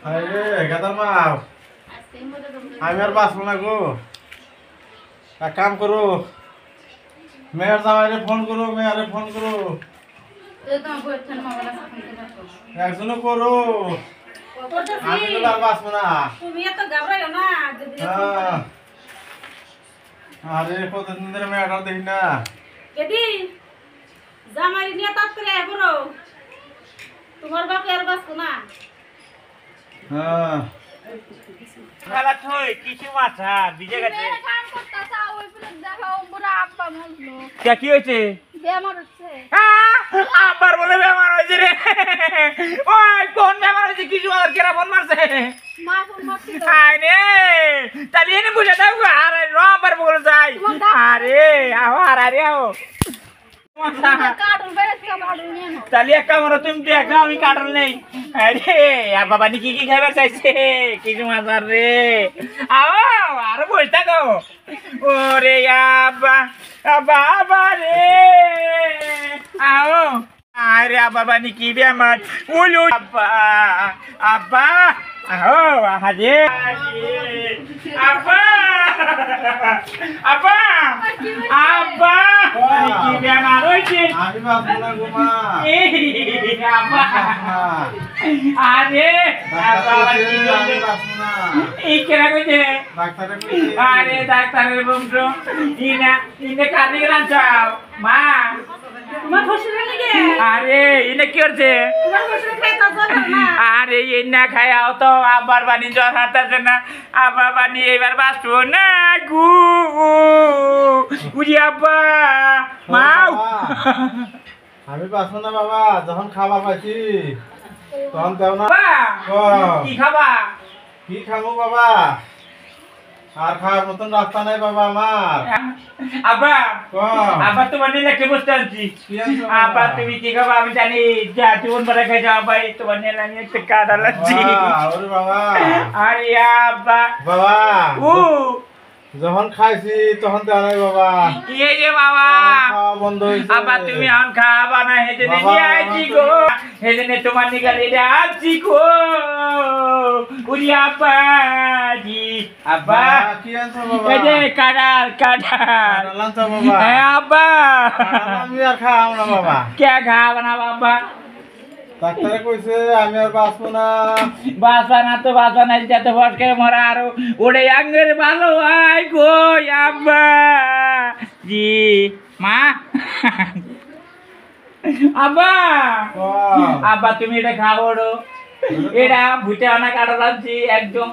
আরে গাদার মাও আমি আর বাঁচবো না গো। এক কাম করো, মেয়ের জামাইরে ফোন করো, মেয়ারে ফোন করো, একজনও করো। আমি তো আর বাঁচবো না। আরে কতদিন ধরে মেয়েটা দেখি না। জামাই নিয়ে তাড়াতাড়ি এগোরো, তোমার বাপে আর বাঁচবো না। হ্যাঁ খালা থই কিছু মাথা ভিজে গেছে। কি হয়েছে? আবার বলে বেমার হয়েছে রে। ওই কোন বেমার হয়েছে? কিছু আর কেরা ফোন মারছে? আরে তাহলে এনে বুঝে দাও। আরে আবার বলে যাই। আরে আহো আরে আহো। তাহলে এক কাম করো, তুমি দেখো আমি কাটল নেই। আরে বাবা নি কি কি খাবার চাইছে? কিছু মাছ আর রে। আও আর বসে থাকো। ওরে আব্বা বাবা রে। আও আরে বাবা নি কি বেমার? উলু আব্বা আব্বা আহো আরে আব্বা আব্বা আব্বা কি বেমার হয়েছে? আমি বাঁচবো না গো মা। আব্বা আরে আমি বাঁচবো না। এই কেনা কইছে? ডাক্তারে কইছে। আরে ডাক্তারের বংশ ইনা ইনে কানে রাঞ্চাও মা। তোমার শ্বশুর লাগে আরে ইনে কি করছে? তোমার শ্বশুর খাইতা যাবে না। আরে ইনা খায়াও তো আবার বানি জ্বর হাঁটাছে না। আবার বানি এবার বাঁচবো না গু উজি আব্বা মাও। আমি বাঁচবো না বাবা। যখন খাবার পাইছি তখন দেও না। কি খাবা? কি খাবো বাবা? আর খাওয়ার মতন রাস্তা নাই বাবা আমার। আব্বা ক। আব্বা তোমার নিয়ে লেখে বসতে আছি। কি আনছো আব্বা তুমি কি খাবা আমি জানি। যা জীবন ভরা খাই যাও ভাই, তোমার নিয়ে আমি একটা কাটা লাগছি। ওরে বাবা। আরে আব্বা বাবা ও যখন খাইছি তখন দেও নাই বাবা। কি যে বাবা খাওয়া বন্ধ হয়েছে। আব্বা তুমি আন খাবা না, হেজনে বাবা। নিয়ে আইছি গো। হেজনে তোমার নিগালে আছি গো। উরি আব্বা জি আব্বা কি আনছো বাবা? এই যে কাটাল কাটাল। আনছো বাবা। হ্যাঁ আব্বা আমি আর খাওয়াম না বাবা। কে খাবা না বাবা? ডাক্তারে কইছে আমি আর বাঁচবো না। বাসা না তো বাসা নাই, যাতে ফটকে মরা আরো ওরে আঙ্গের ভালো আই গো আব্বা জি মা। আব্বা ক। আব্বা তুমি এটা খাবো রে। এটা ভুটে আনা কাটা লাগছি একদম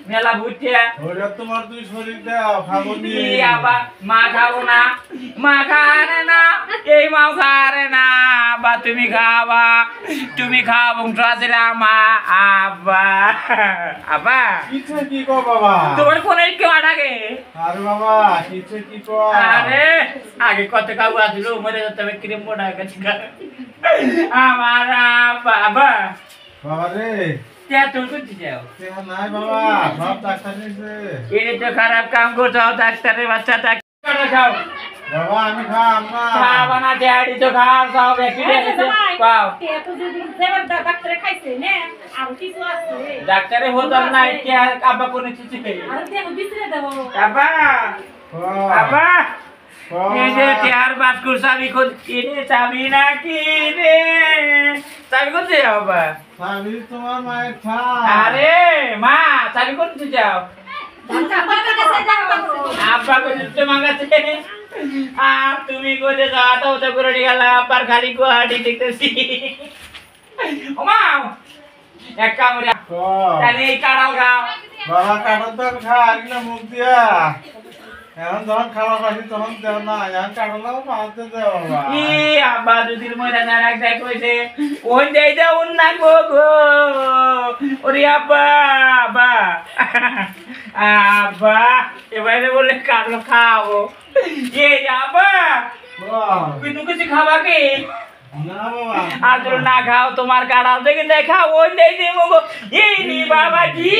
মেলা ভুটে। ওরে তোমার তুই শরীর দাও খাবো নি। আব্বা মা খাবো না, মা খারে না, এই মাও খারে না। আব্বা তুমি খাবা, তুমি খাওয়া বংশ আছে মা। আব্বা আব্বা কিছু কি কো বাবা? তোমার ফোনে কেউ আটাকে? আরে বাবা কিছু কি কো? আরে আগে কত কাউ আসলো মরে যেতে হবে ক্রিম মোটা গেছে আমার আব্বা। আব্বা বাবা রে তুমি করতে যাও? নাই বাবা, সব ডাক্তার নিছে। এটা তো খারাপ কাম করছো ডাক্তারের বাচ্চা। ডাক্তার খাও বাবা আমি খাম না। খাবা না ড্যাডি তো খাও খাও বেশি খাও। ডাক্তারে খাইছে না আর কিছু আছে ডাক্তারে হতাম না কি আব্বা কোন কিছু খেয়ে আর দেখো বিছরে দাও আব্বা ক। আব্বা ক। এই যে চার বাস্কুর চাবি কোন কিনে চাবি না কি রে? চাবি কোথায় যাও আব্বা? আমি তোমার মায়ের খা। আরে মা চাবি কোথায় যাও? আব্বা কোথায় মাগাছে আর তুমি কোথায় যাও? তো তো করে গেল আব্বার খালি গুয়াহাটি দেখতেছি। ও মা এক কামড়ে ক। তাহলে এই কাড়াল খাও। বাবা কাটন তো আমি খা আর না মুখ দিয়া। এখন যখন খাওয়া পাইছি তখন দেও না। এখন কাটলাও পাঁচতে দেও বাবা। ই আব্বা যদি মইরা না রাখ দেখ কইছে ওই দেই দাও না গো গো। ওরে আব্বা আব্বা আব্বা এবারে বলে কাটলো খাও। এই আব্বা ক। কিন্তু কিছু খাবা কি? না বাবা। আর যদি না খাও তোমার কাটাল থেকে দেখা ওই দেই দিমু গো। এই নি বাবা জি।